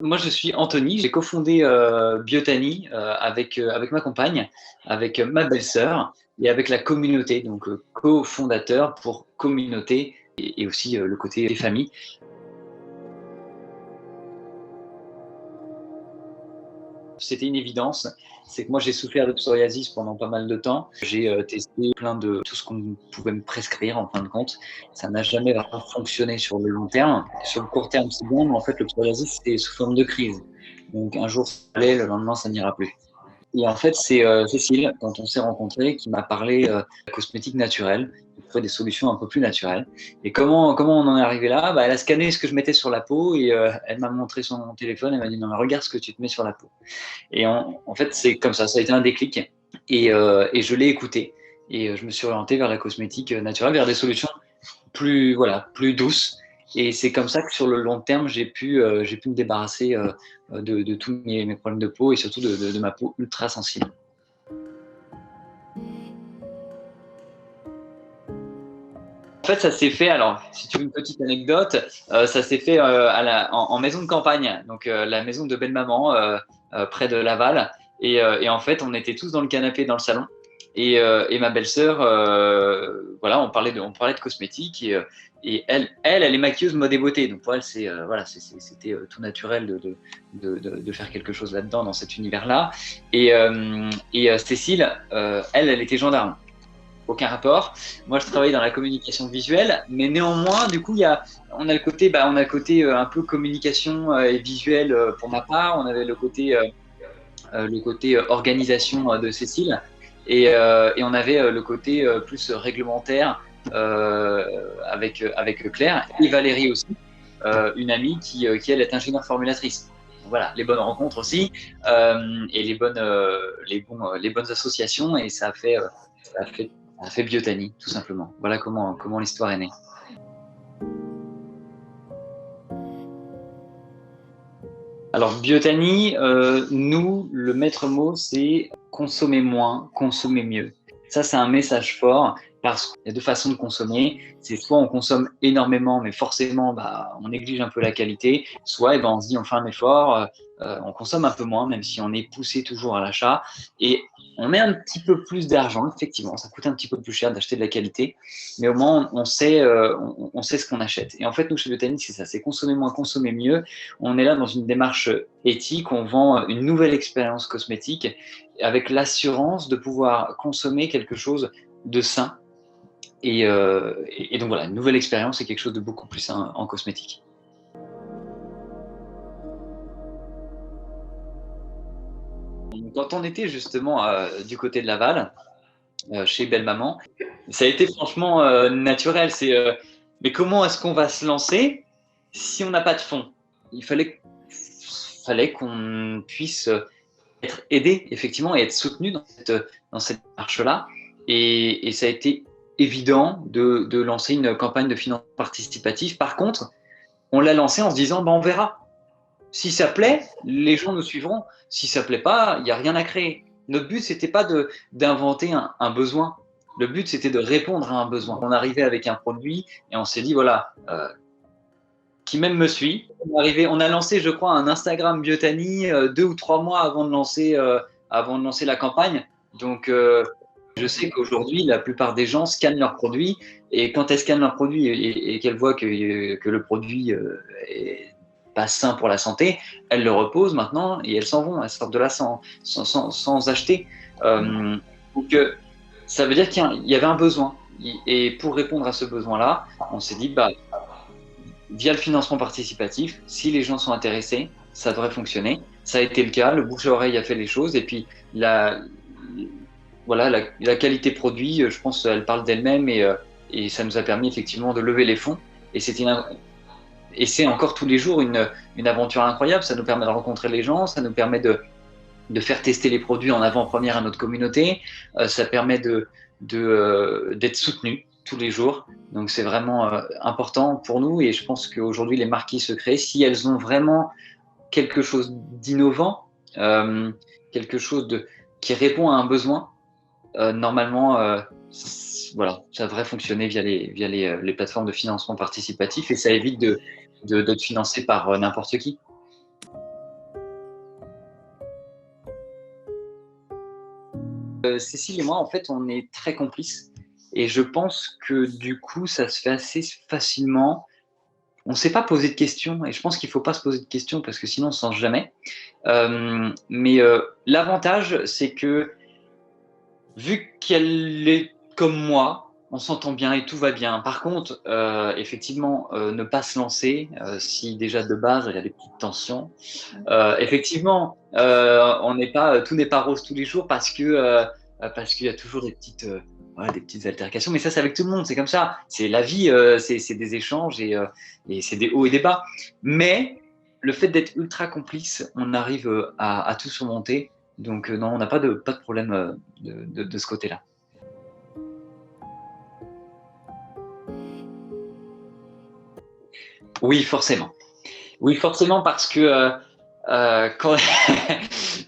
Moi, je suis Anthony. J'ai cofondé Biotany avec ma compagne, avec ma belle-sœur et avec la communauté. Donc, cofondateur pour communauté et aussi le côté des familles. C'était une évidence. C'est que moi, j'ai souffert de psoriasis pendant pas mal de temps. J'ai testé plein de tout ce qu'on pouvait me prescrire en fin de compte. Ça n'a jamais vraiment fonctionné sur le long terme. Sur le court terme, c'est bon, mais en fait, le psoriasis, c'est sous forme de crise. Donc, un jour, ça allait, le lendemain, ça n'ira plus. Et en fait, c'est Cécile, quand on s'est rencontrés, qui m'a parlé de cosmétiques naturels, de trouver des solutions un peu plus naturelles. Et comment on en est arrivé là? Bah, elle a scanné ce que je mettais sur la peau et elle m'a montré son téléphone. Elle m'a dit non, mais regarde ce que tu te mets sur la peau. Et en fait, c'est comme ça a été un déclic. Et je l'ai écouté. Et je me suis orienté vers la cosmétique naturelle, vers des solutions plus, voilà, plus douces. Et c'est comme ça que sur le long terme, j'ai pu me débarrasser de tous mes problèmes de peau et surtout de ma peau ultra sensible. En fait, ça s'est fait, alors, si tu veux une petite anecdote, ça s'est fait en maison de campagne, donc la maison de belle-maman, près de Laval. Et en fait, on était tous dans le canapé dans le salon. Et ma belle-sœur, voilà, on parlait de cosmétiques. Et elle est maquilleuse mode et beauté. Donc pour elle, voilà, c'était tout naturel de faire quelque chose là-dedans, dans cet univers-là. Cécile, elle était gendarme. Aucun rapport. Moi, je travaille dans la communication visuelle, mais néanmoins, du coup, on a on a le côté un peu communication et visuel pour ma part. On avait le côté organisation de Cécile, et on avait le côté plus réglementaire avec Claire et Valérie aussi, une amie qui elle est ingénieure formulatrice. Voilà, les bonnes rencontres aussi et les bonnes associations, et ça a fait, ça a fait Biotany, tout simplement. Voilà comment l'histoire est née. Alors, Biotany, nous, le maître mot, c'est consommer moins, consommer mieux. Ça, c'est un message fort parce qu'il y a deux façons de consommer. C'est soit on consomme énormément, mais forcément, bah, on néglige un peu la qualité, soit eh ben, on se dit on fait un effort, on consomme un peu moins, même si on est poussé toujours à l'achat. Et on met un petit peu plus d'argent, effectivement, ça coûte un petit peu plus cher d'acheter de la qualité, mais au moins on sait ce qu'on achète. Et en fait, nous, chez Biotany, c'est ça, c'est consommer moins, consommer mieux. On est là dans une démarche éthique, on vend une nouvelle expérience cosmétique avec l'assurance de pouvoir consommer quelque chose de sain. Et donc voilà, une nouvelle expérience, c'est quelque chose de beaucoup plus sain en cosmétique. Quand on était justement du côté de Laval, chez Belle Maman, ça a été franchement naturel. Mais comment est-ce qu'on va se lancer si on n'a pas de fonds? Il fallait qu'on puisse être aidé, effectivement, et être soutenu dans cette démarche-là. Et ça a été évident de lancer une campagne de financement participatif. Par contre, on l'a lancé en se disant, ben, on verra. Si ça plaît, les gens nous suivront. Si ça plaît pas, il n'y a rien à créer. Notre but, c'était pas d'inventer un besoin. Le but, c'était de répondre à un besoin. On arrivait avec un produit et on s'est dit, voilà, qui même me suit. On a lancé, je crois, un Instagram Biotany 2 ou 3 mois avant de lancer la campagne. Donc, je sais qu'aujourd'hui, la plupart des gens scannent leurs produits, et quand elles scannent leurs produits et qu'elles voient que le produit est pas sain pour la santé, elles le reposent maintenant et elles s'en vont, elles sortent de là sans acheter. Donc, ça veut dire qu'il y avait un besoin. Et pour répondre à ce besoin-là, on s'est dit, bah, via le financement participatif, si les gens sont intéressés, ça devrait fonctionner. Ça a été le cas, le bouche à oreille a fait les choses, et puis voilà, la qualité produit, je pense, elle parle d'elle-même, et ça nous a permis effectivement de lever les fonds. Et c'est encore tous les jours une aventure incroyable. Ça nous permet de rencontrer les gens, ça nous permet de faire tester les produits en avant-première à notre communauté, ça permet d'être soutenu tous les jours. Donc c'est vraiment important pour nous, et je pense qu'aujourd'hui les marques qui se créent, si elles ont vraiment quelque chose d'innovant, quelque chose qui répond à un besoin, normalement, voilà, ça devrait fonctionner via les plateformes de financement participatif, et ça évite d'être financé par n'importe qui. Cécile et moi, en fait, on est très complices et je pense que du coup, ça se fait assez facilement. On ne s'est pas posé de questions et je pense qu'il ne faut pas se poser de questions parce que sinon on ne se lance jamais. Mais l'avantage, c'est que vu qu'elle est comme moi, on s'entend bien et tout va bien. Par contre, effectivement, ne pas se lancer, si déjà de base il y a des petites tensions. Effectivement, on n'est pas, tout n'est pas rose tous les jours parce qu'il y a toujours des petites, voilà, des petites altercations. Mais ça, c'est avec tout le monde, c'est comme ça. C'est la vie, c'est des échanges et c'est des hauts et des bas. Mais le fait d'être ultra complice, on arrive à tout surmonter. Donc non, on n'a pas de problème de ce côté-là. Oui, forcément. Oui, forcément, parce que quand,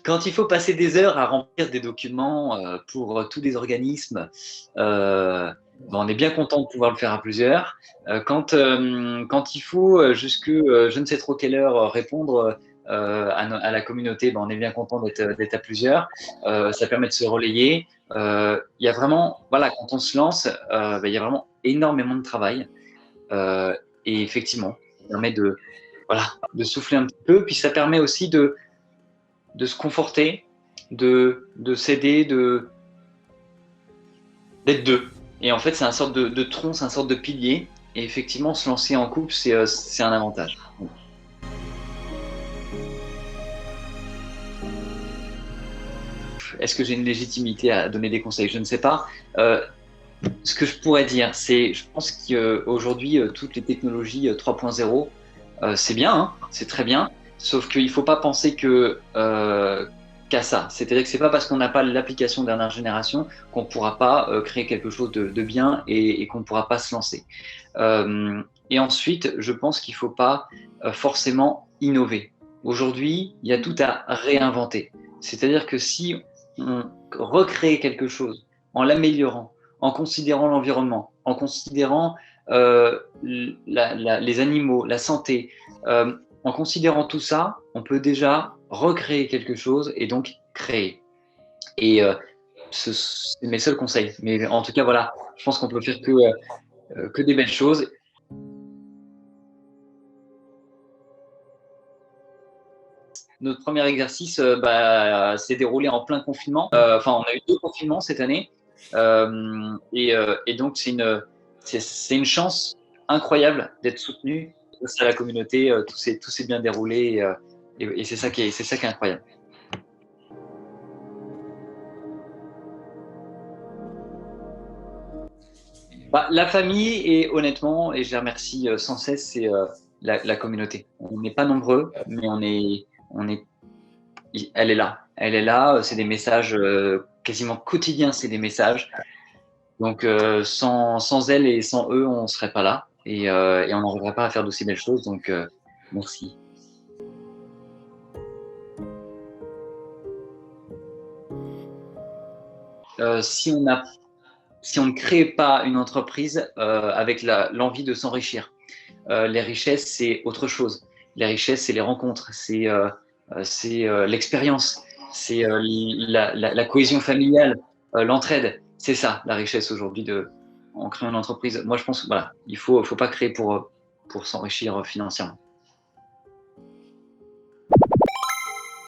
quand il faut passer des heures à remplir des documents pour tous les organismes, on est bien content de pouvoir le faire à plusieurs. Quand il faut jusque je ne sais trop quelle heure répondre à la communauté, on est bien content d'être à plusieurs. Ça permet de se relayer. Il y a vraiment, voilà, quand on se lance, il y a vraiment énormément de travail. Euh, et effectivement, ça permet voilà, de souffler un petit peu. Puis ça permet aussi de se conforter, de s'aider, d'être deux. Et en fait, c'est un sorte de tronc, c'est un sorte de pilier. Et effectivement, se lancer en couple, c'est un avantage. Est-ce que j'ai une légitimité à donner des conseils? Je ne sais pas. Ce que je pourrais dire, c'est, je pense qu'aujourd'hui, toutes les technologies 3.0, c'est bien, hein, c'est très bien, sauf qu'il ne faut pas penser qu'à ça. C'est-à-dire que c'est pas parce qu'on n'a pas l'application dernière génération qu'on ne pourra pas créer quelque chose de bien et qu'on ne pourra pas se lancer. Et ensuite, je pense qu'il ne faut pas forcément innover. Aujourd'hui, il y a tout à réinventer. C'est-à-dire que si on recrée quelque chose en l'améliorant, en considérant l'environnement, en considérant les animaux, la santé, en considérant tout ça, on peut déjà recréer quelque chose et donc créer. Et c'est mes seuls conseils. Mais en tout cas, voilà, je pense qu'on peut faire que des belles choses. Notre premier exercice s'est déroulé en plein confinement. Enfin, on a eu 2 confinements cette année. Et donc, c'est une chance incroyable d'être soutenu grâce à la communauté. Tout s'est bien déroulé et c'est ça qui est incroyable. La famille et honnêtement, et je les remercie sans cesse, c'est la communauté. On n'est pas nombreux, mais on est, elle est là. Elle est là. C'est des messages quasiment quotidiens, c'est des messages. Donc sans elle et sans eux, on ne serait pas là et on n'arriverait pas à faire d'aussi belles choses. Donc merci. Si si on ne crée pas une entreprise avec l'envie de s'enrichir, les richesses, c'est autre chose. Les richesses, c'est les rencontres, c'est l'expérience, c'est la cohésion familiale, l'entraide. C'est ça, la richesse aujourd'hui en créant une entreprise. Moi, je pense, voilà, faut pas créer pour s'enrichir financièrement.